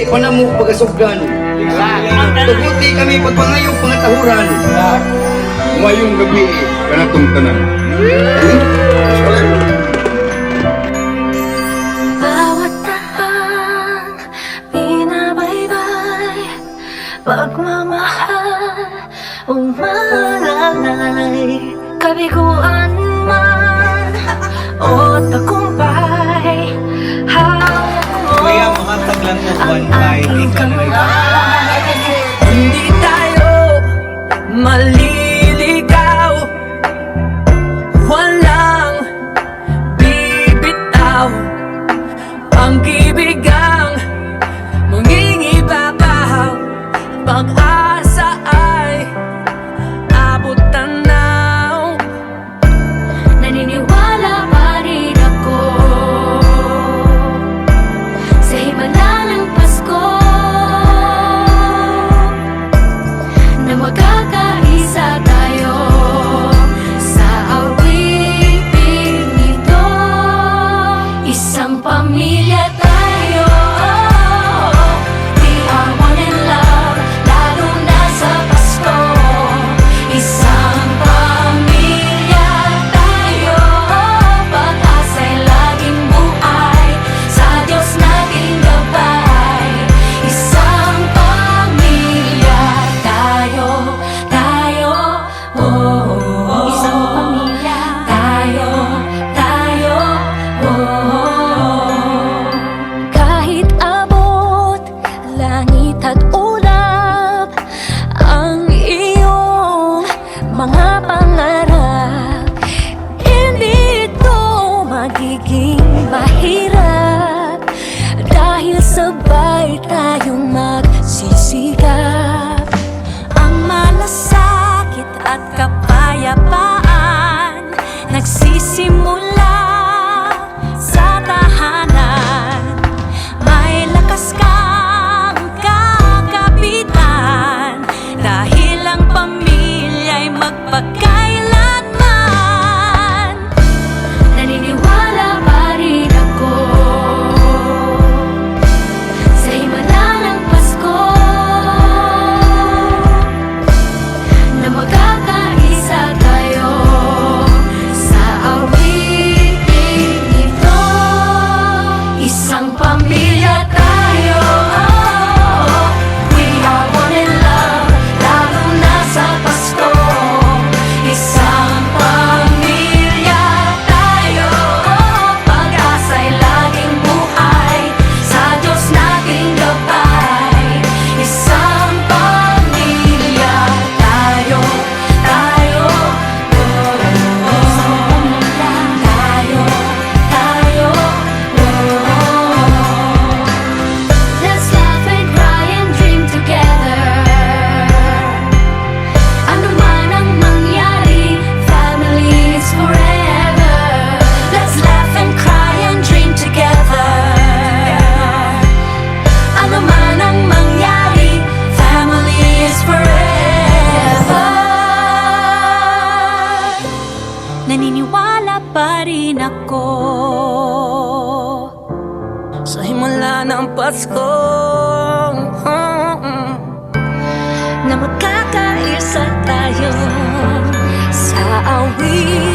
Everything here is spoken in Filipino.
panamuk pagasugdan. Tuguti kami pagpangayong pangatahuran. Ngayong gabi, kanatong tanan. Bawat tahang binabaybay, pagmamahal umalalay, kabiguan man o tagumpay, hawak mo Kuya, makatag lang mo ang 1-5. aking Ikaw na kamay. Hindi tayo maliligaw, walang bibitaw. Pag-ibig ang mangingibabaw, pag-asa ay abot tanaw. Naniniwala pa rin ako sa himala ng Pasko, na magkakaisa tayo sa awiting ito. Isang pamilya tayo, we are one in love, lalo na sa Pasko. Isang pamilya tayo, pag-asa'y laging buhay, sa Diyos nating gabay. Isang pamilya tayo, oh, oh, oh. Isang pamilya tayo, oh. Kahit abot langit at ulap ang iyong mga pangarap, hindi ito magiging mahirap dahil sabay tayong magsisikap. Ang malasakit at kapayapaan nagsisimula sa tahanan. May lakas kang kakapitan dahil ang pamilya'y magpakailanman. Naniniwala pa rin ako sa himala ng Pasko, na magkakaisa tayo sa awiting ito. Isang pamilya tayo, we are one in love, lalo na sa Pasko. Isang pamilya tayo, pag-asa'y laging buhay, sa Diyos nating gabay. Isang pamilya tayo, oh, oh. Isang pamilya tayo, oh. Let's laugh and cry and dream together. Ano man ang mangyari, family is forever. Let's laugh and cry and dream together. Ano man ang mangyari, family is forever. Naniniwala pa rin ako sa himala ng Pasko, na magkakaisa tayo sa awit